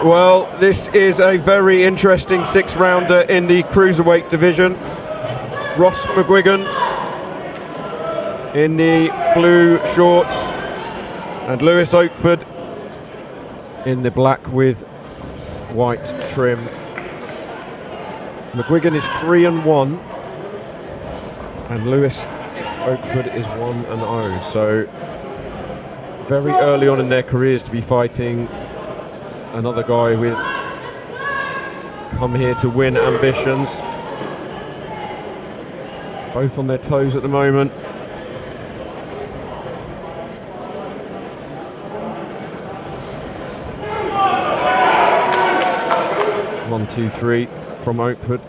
Well, this is a very interesting 6-rounder in the cruiserweight division. Ross McGuigan in the blue shorts and Lewis Oakford in the black with white trim. McGuigan is 3-1 and Lewis Oakford is 1-0. So very early on in their careers to be fighting another guy with come here to win ambitions. Both on their toes at the moment. One, two, three from Oakford.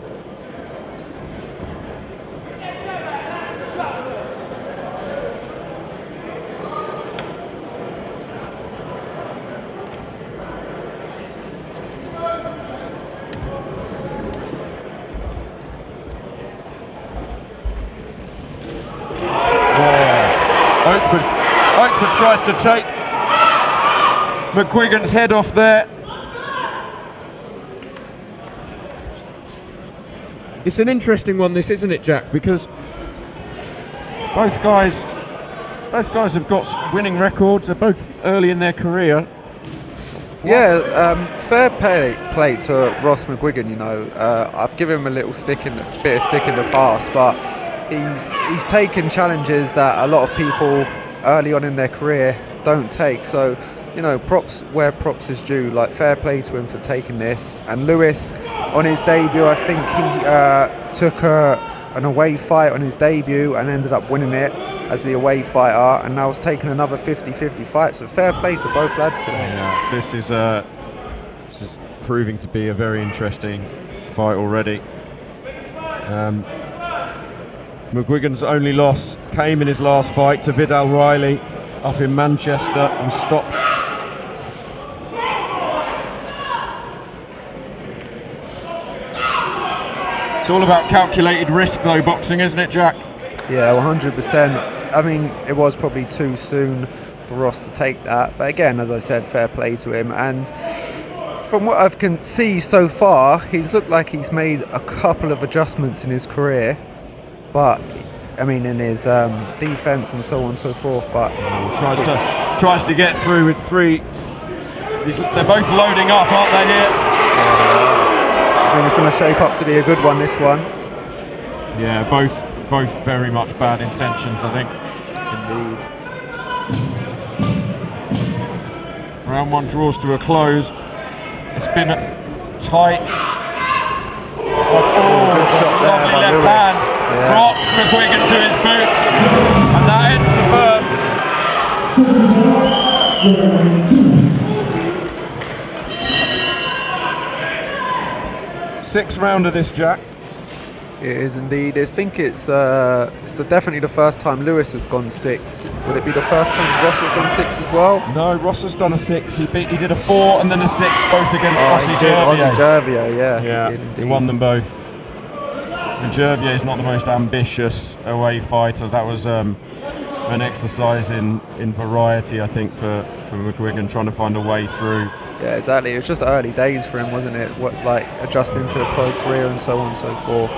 Oakford tries to take McGuigan's head off there. It's an interesting one, this, isn't it, Jack? Because both guys have got winning records. They're both early in their career. Yeah, fair play to Ross McGuigan. You know, I've given him a bit of stick in the past, but he's taken challenges that a lot of people early on in their career don't take. So, you know, props where props is due. Like, fair play to him for taking this. And Lewis, on his debut, I think he took an away fight on his debut and ended up winning it as the away fighter, and now has taken another 50-50 fight. So fair play to both lads today. Yeah, this is proving to be a very interesting fight already. McGuigan's only loss came in his last fight to Vidal Riley up in Manchester and stopped. It's all about calculated risk though, boxing, isn't it, Jack? Yeah, 100%. I mean, it was probably too soon for Ross to take that, but again, as I said, fair play to him. And from what I can see so far, he's looked like he's made a couple of adjustments in his career, but I mean, in his defense and so on and so forth. But tries to get through with three. They're both loading up, aren't they? Here. I think it's going to shape up to be a good one, this one. Yeah, both very much bad intentions, I think. Indeed. Round one draws to a close. It's been tight. Good shot there by Lewis. Yeah. Rocks McGuigan to his boots, and that ends the first. 6th round of this, Jack. It is indeed. I think it's definitely the first time Lewis has gone 6. Would it be the first time Ross has gone 6 as well? No, Ross has done a 6. He did a 4 and then a 6, both against Ossie Gervier. Yeah, he won them both. And Gervier is not the most ambitious away fighter. That was an exercise in variety, I think, for McGuigan, trying to find a way through. Yeah, exactly. It was just early days for him, wasn't it? Like adjusting to the pro career and so on and so forth.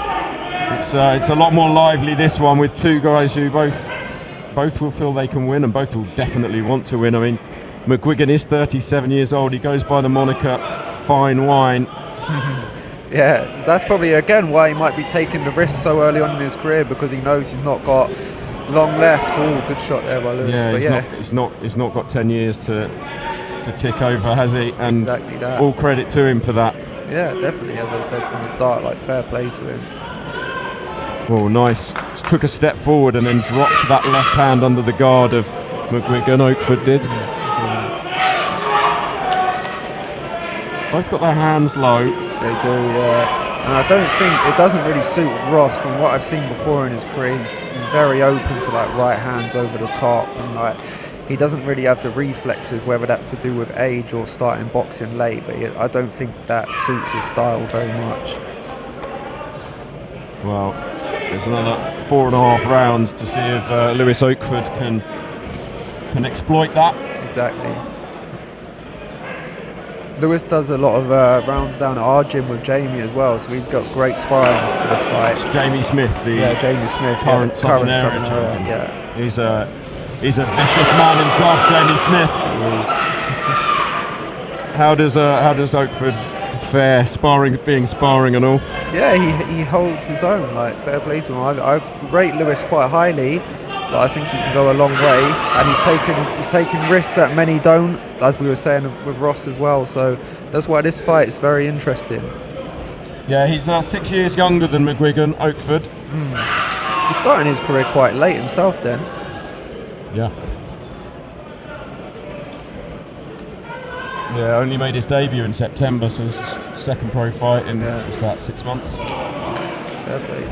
It's a lot more lively, this one, with two guys who both will feel they can win and both will definitely want to win. I mean, McGuigan is 37 years old. He goes by the moniker Fine Wine. Yeah, that's probably again why he might be taking the risk so early on in his career, because he knows he's not got long left. Oh, good shot there by Lewis. Yeah, he's not got 10 years to tick over, has he? And exactly that. All credit to him for that. Yeah, definitely. As I said from the start, like, fair play to him. Oh, nice. Just took a step forward and then dropped that left hand under the guard of McGuigan. Oakford did. Both got their hands low. They do, yeah. And I don't think it doesn't really suit Ross. From what I've seen before in his career, he's very open to like right hands over the top, and like he doesn't really have the reflexes, whether that's to do with age or starting boxing late. But I don't think that suits his style very much. Well, there's another 4.5 rounds to see if Lewis Oakford can and exploit that. Exactly. Lewis does a lot of rounds down at our gym with Jamie as well, so he's got great sparring for this fight. It's Jamie Smith, Jamie Smith, current Southern Area champion. Yeah. He's a vicious man himself, Jamie Smith. How does Oakford fare, being sparring and all? Yeah, he holds his own. Like, fair play to him. I rate Lewis quite highly, but I think he can go a long way, and he's taken risks that many don't, as we were saying with Ross as well. So that's why this fight is very interesting. Yeah, he's 6 years younger than McGuigan, Oakford. He's starting his career quite late himself then. Yeah. Yeah, only made his debut in September, so it's his second pro fight in just about 6 months. Fair play.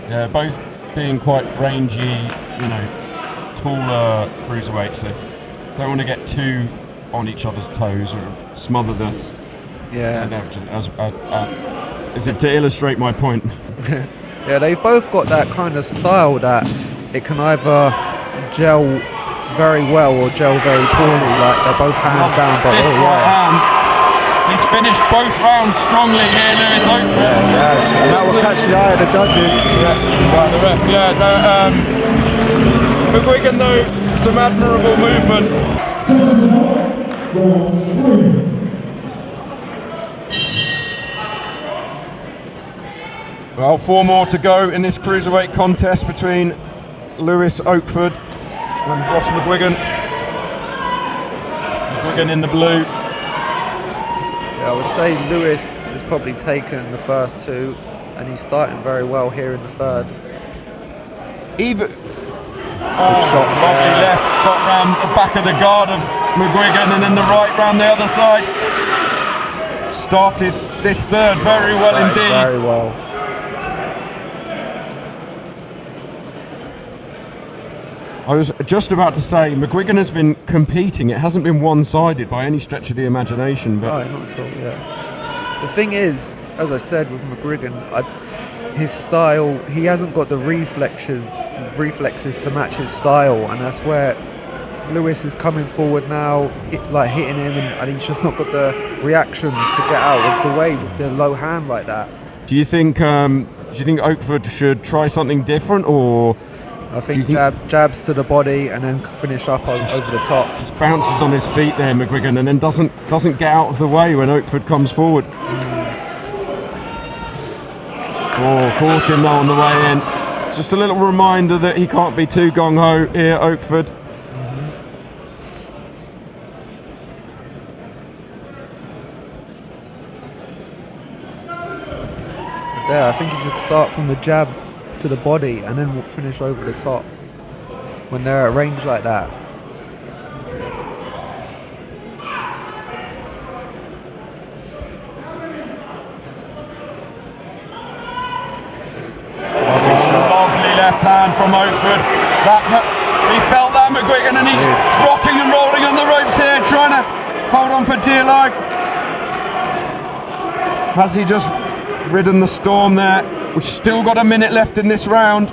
Yeah, both being quite rangy, taller cruiserweights. So don't want to get too on each other's toes or smother the. Yeah. As if to illustrate my point. Yeah, they've both got that kind of style that it can either gel very well or gel very poorly. Like, they're both hands down, but he's finished both rounds strongly here, Lewis Oakford. Yeah, and that will catch the eye of the judges. By the ref. McGuigan, though, some admirable movement. Well, 4 more to go in this cruiserweight contest between Lewis Oakford and Ross McGuigan. McGuigan in the blue. Yeah, I would say Lewis has probably taken the first 2, and he's starting very well here in the third. Good shots lovely left, got round the back of the guard of McGuigan, and then the right round the other side. Started this third very well indeed. Very well. I was just about to say, McGuigan has been competing. It hasn't been one-sided by any stretch of the imagination. But not at all, yeah. The thing is, as I said with McGuigan, his style, he hasn't got the reflexes to match his style, and that's where Lewis is coming forward now, hitting him, and he's just not got the reactions to get out of the way with the low hand like that. Do you think Oakford should try something different, or? I think jabs to the body and then finish up over the top. Just bounces on his feet there, McGuigan, and then doesn't get out of the way when Oakford comes forward. Oh, caught him though on the way in. Just a little reminder that he can't be too gung-ho here, Oakford. Yeah, I think he should start from the jab to the body and then we'll finish over the top when they're at range like that. Lovely left hand from Oakford. He felt that, McGuigan, and he's rocking and rolling on the ropes here, trying to hold on for dear life. Has he just ridden the storm there? We've still got a minute left in this round.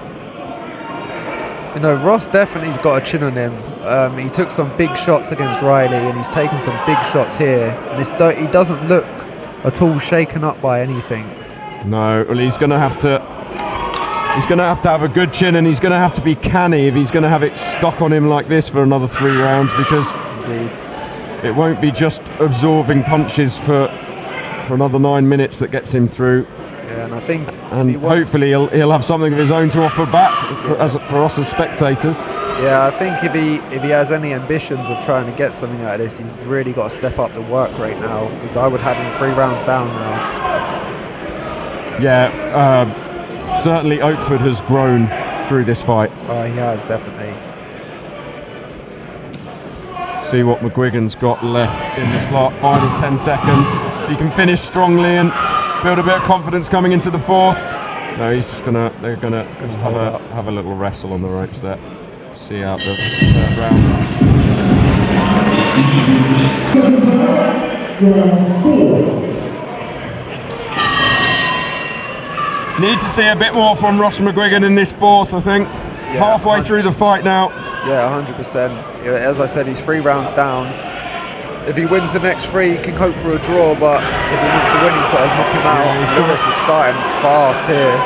Ross definitely's got a chin on him. He took some big shots against Riley, and he's taken some big shots here. And he doesn't look at all shaken up by anything. No, well, he's going to have to have a good chin, and he's going to have to be canny if he's going to have it stuck on him like this for another 3 rounds, because it won't be just absorbing punches for another 9 minutes that gets him through. Yeah, and I think, hopefully he'll have something of his own to offer back for us as spectators. Yeah, I think if he has any ambitions of trying to get something out of this, he's really got to step up the work rate now, because I would have him 3 rounds down now. Yeah, certainly Oakford has grown through this fight. Oh, he has, definitely. See what McGuigan's got left in this final 10 seconds. He can finish strongly and build a bit of confidence coming into the 4th. No, he's just they're gonna just have a little wrestle on the ropes there. See out the 3rd round. Need to see a bit more from Ross McGuigan in this fourth, I think. Yeah, Halfway through the fight now. Yeah, 100%. Yeah, as I said, he's 3 rounds down. If he wins the next 3, he can hope for a draw, but if he wants to win, he's got to knock him out. Yeah, Lewis is starting fast here.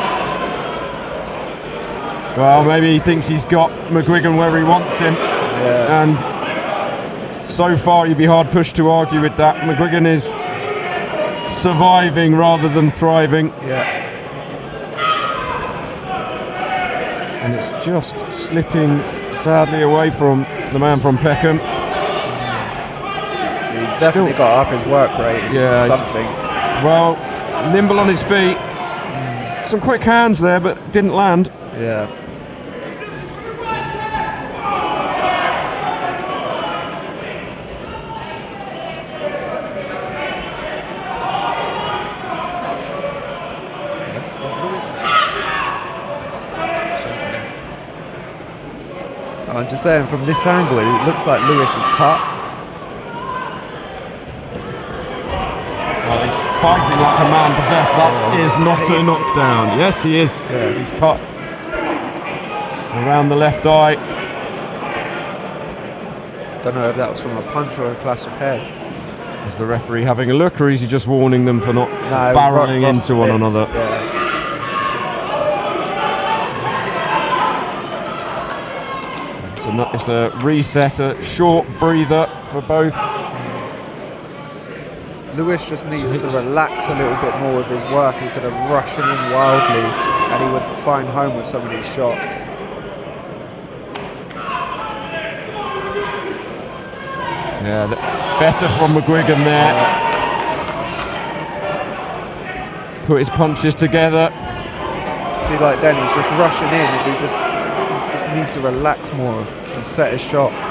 Well, maybe he thinks he's got McGuigan where he wants him. Yeah. And so far, you'd be hard pushed to argue with that. McGuigan is surviving rather than thriving. Yeah. And it's just slipping sadly away from the man from Peckham. He's definitely got to up his work rate. Yeah, something. Well, nimble on his feet. Some quick hands there, but didn't land. Yeah. I'm just saying, from this angle, it looks like Lewis is cut. Well, he's fighting like a man possessed. That is not a knockdown. Yes, he is. Yeah. He's cut around the left eye. Don't know if that was from a punch or a clash of heads. Is the referee having a look, or is he just warning them for not barreling Ross into one slipped. another? Yeah. It's a reset, a short breather for both. Lewis just needs to relax a little bit more with his work instead of rushing in wildly, and he would find home with some of these shots. Yeah, better from McGuigan there. Put his punches together. See, like then he's just rushing in, and he just needs to relax more and set his shots.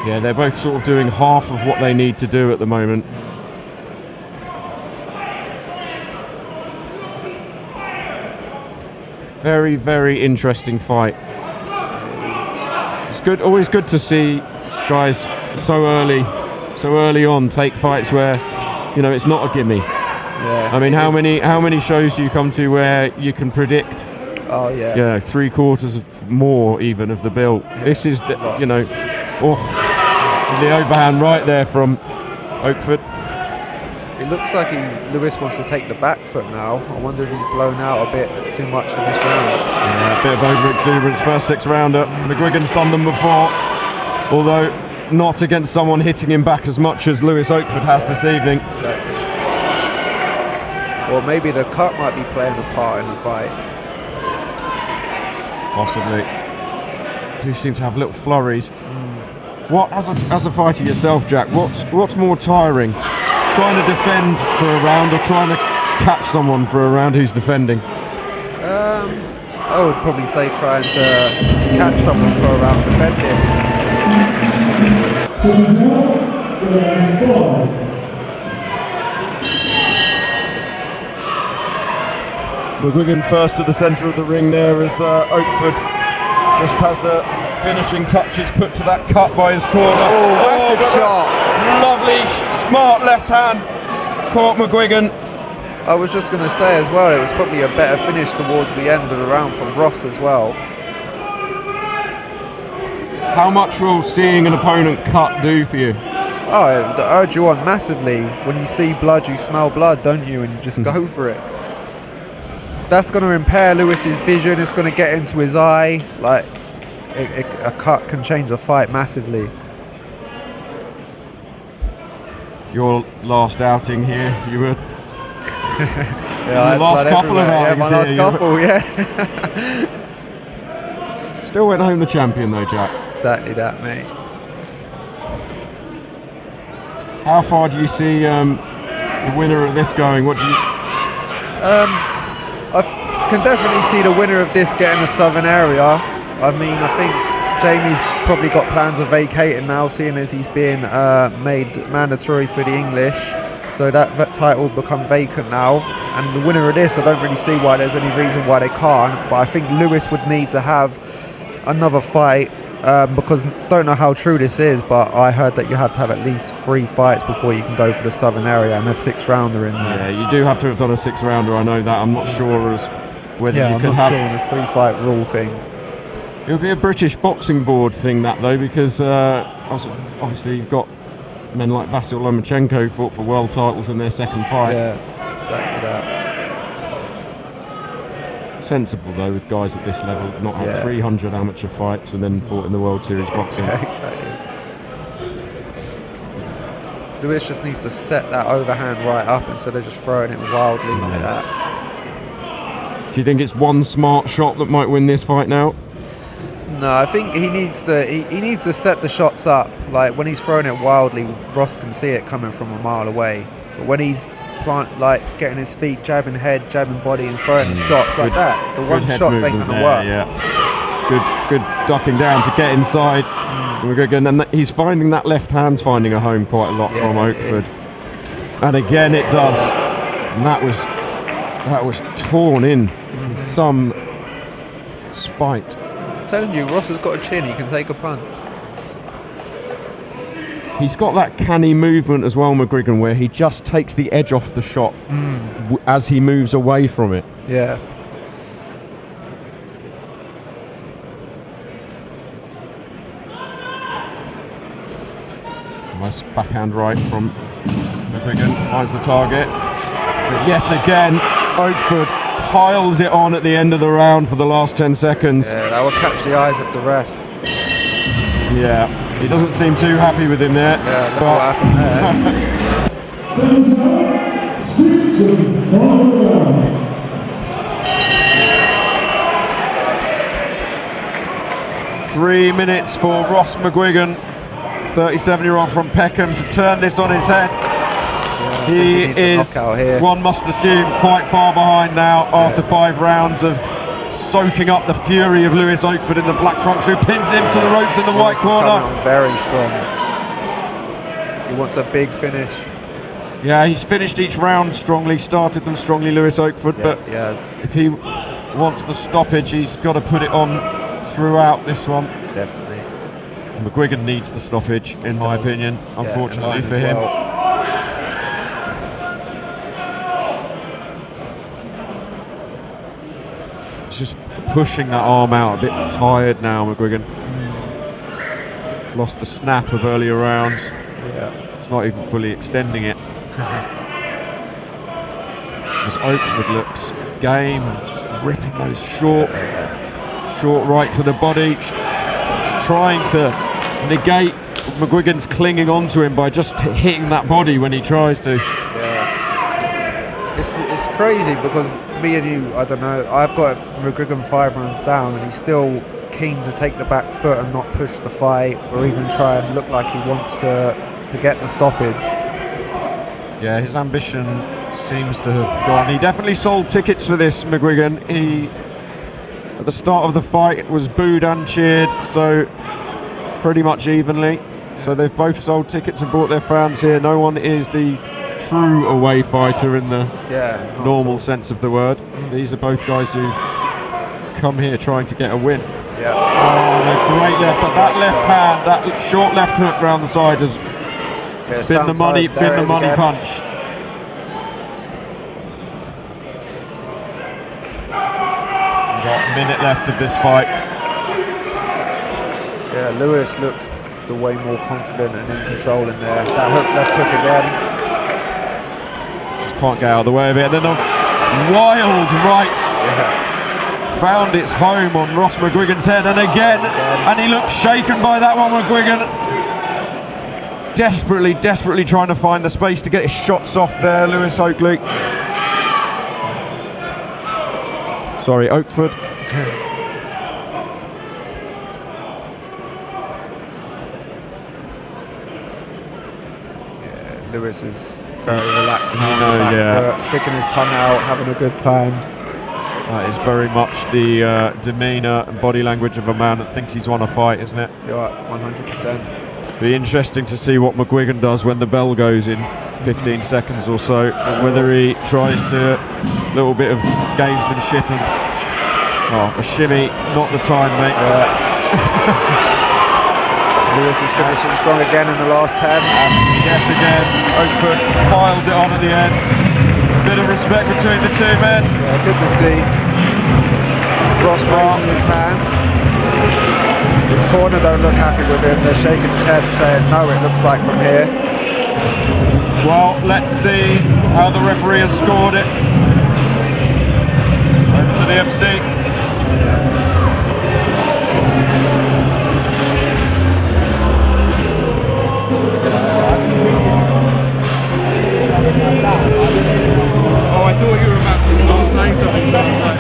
Yeah, they're both sort of doing half of what they need to do at the moment. Very, very interesting fight. It's good, always good to see guys so early on take fights where, you know, it's not a gimme. Yeah. I mean, how many shows do you come to where you can predict? Oh yeah. Yeah, 3/4 of more even of the bill. This is, you know, the overhand right there from Oakford. It looks like Lewis wants to take the back foot now. I wonder if he's blown out a bit too much in this round. Yeah, a bit of over-exuberance, first 6-rounder. McGuigan's done them before, although not against someone hitting him back as much as Lewis Oakford has this evening. Exactly. Or maybe the cut might be playing a part in the fight. Possibly. Do seem to have little flurries. What, as a fighter yourself, Jack, what's more tiring? Trying to defend for a round or trying to catch someone for a round who's defending? I would probably say trying to catch someone for a round defending. McGuigan first to the centre of the ring there as Oakford just has the finishing touches put to that cut by his corner. Oh, massive shot. Lovely, smart left hand caught McGuigan. I was just going to say as well, it was probably a better finish towards the end of the round from Ross as well. How much will seeing an opponent cut do for you? Oh, it urge you on massively. When you see blood, you smell blood, don't you? And you just go for it. That's going to impair Lewis's vision. It's going to get into his eye. Like, a cut can change a fight massively. Your last outing here, you were Yeah, last couple of outings. Yeah, my last couple, yeah. Still went home the champion though, Jack. Exactly that, mate. How far do you see the winner of this going? What do you? I can definitely see the winner of this getting the southern area. I mean, I think Jamie's probably got plans of vacating now, seeing as he's being made mandatory for the English. So that title will become vacant now. And the winner of this, I don't really see why there's any reason why they can't. But I think Lewis would need to have another fight because don't know how true this is, but I heard that you have to have at least 3 fights before you can go for the Southern area, and a 6-rounder in there. Yeah, you do have to have done a 6-rounder. I know that. I'm not sure as whether you I'm could not have. sure on the 3-fight rule thing. It would be a British boxing board thing, that though, because obviously you've got men like Vasyl Lomachenko fought for world titles in their second fight. Yeah, exactly that. Sensible though, with guys at this level, not have 300 amateur fights and then fought in the World Series boxing. Yeah, exactly. Lewis just needs to set that overhand right up instead of just throwing it wildly like that. Do you think it's one smart shot that might win this fight now? No, I think he needs to. He needs to set the shots up. Like when he's throwing it wildly, Ross can see it coming from a mile away. But when he's getting his feet, jabbing head, jabbing body, and throwing shots like that, the one shots ain't gonna work. Yeah. Good ducking down to get inside. McGuigan, and he's finding that left hand's finding a home quite a lot from Oakford. And again, it does. And that was torn in with some spite. I'm telling you, Ross has got a chin. He can take a punch. He's got that canny movement as well, McGuigan, where he just takes the edge off the shot as he moves away from it. Yeah. Nice backhand right from McGuigan, finds the target. But yet again, Oakford piles it on at the end of the round for the last 10 seconds. Yeah, that will catch the eyes of the ref. Yeah, he doesn't seem too happy with him there. Yeah, look what happened there. 3 minutes for Ross McGuigan, 37-year-old from Peckham, to turn this on his head. Yeah, he is, one must assume, quite far behind now after 5 rounds of soaking up the fury of Lewis Oakford in the black trunks, who pins him to the ropes in the white corner. Coming on very strong. He wants a big finish. Yeah, he's finished each round strongly, started them strongly, Lewis Oakford, but if he wants the stoppage, he's got to put it on throughout this one. Definitely. McGuigan needs the stoppage, in my opinion, unfortunately for him. He's just pushing that arm out, a bit tired now, McGuigan. Lost the snap of earlier rounds. Yeah. It's not even fully extending it. As Oakford looks game and just ripping those short right to the body. Just trying to negate McGuigan's clinging onto him by just hitting that body when he tries to. Yeah. It's crazy because me and you, I don't know, I've got McGuigan 5 rounds down and he's still keen to take the back foot and not push the fight or even try and look like he wants to get the stoppage. Yeah, his ambition seems to have gone. He definitely sold tickets for this, McGuigan. He, at the start of the fight, was booed and cheered, so pretty much evenly. So they've both sold tickets and brought their fans here. No one is the true away fighter in the normal sense of the word. These are both guys who've come here trying to get a win. Yeah. Oh, a great left hook. That left hand, that short left hook round the side has been the money punch. We've got a minute left of this fight. Yeah, Lewis looks the way more confident and in control in there. That left hook again. Just can't get out of the way of it. And then a wild right found its home on Ross McGuigan's head, and again, and he looked shaken by that one. McGuigan desperately trying to find the space to get his shots off there. Lewis Oakford. Sorry, Oakford. Lewis is very relaxed now on the back foot, sticking his tongue out, having a good time. That is very much the demeanour and body language of a man that thinks he's won a fight, isn't it? You're right, 100%. Be interesting to see what McGuigan does when the bell goes in 15 seconds or so, whether he tries to a little bit of gamesmanship and a shimmy, not the time, mate. Lewis is finishing strong again in the last 10. And yet again, Oakford piles it on at the end. Bit of respect between the two men. Yeah, good to see. Ross raising his hands. His corner don't look happy with him. They're shaking his head saying, no, it looks like from here. Well, let's see how the referee has scored it. Over to the MC. Oh, I thought you were about to start saying something. So I was like,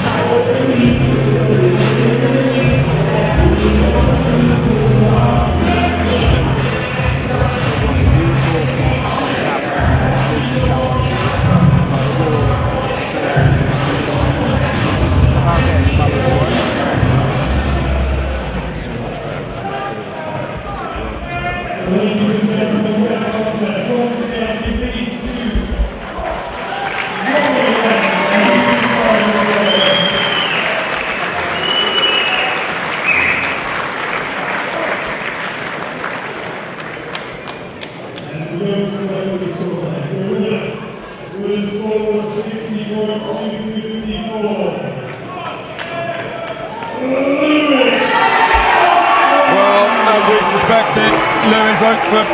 Lewis Oakford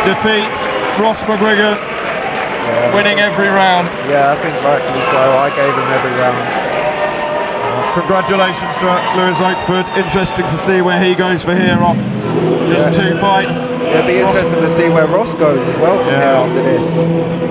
defeats Ross McGuigan, winning every round. Yeah, I think rightfully so. I gave him every round. Congratulations to Lewis Oakford. Interesting to see where he goes for here off just 2 fights. It'll be interesting to see where Ross goes as well from here after this.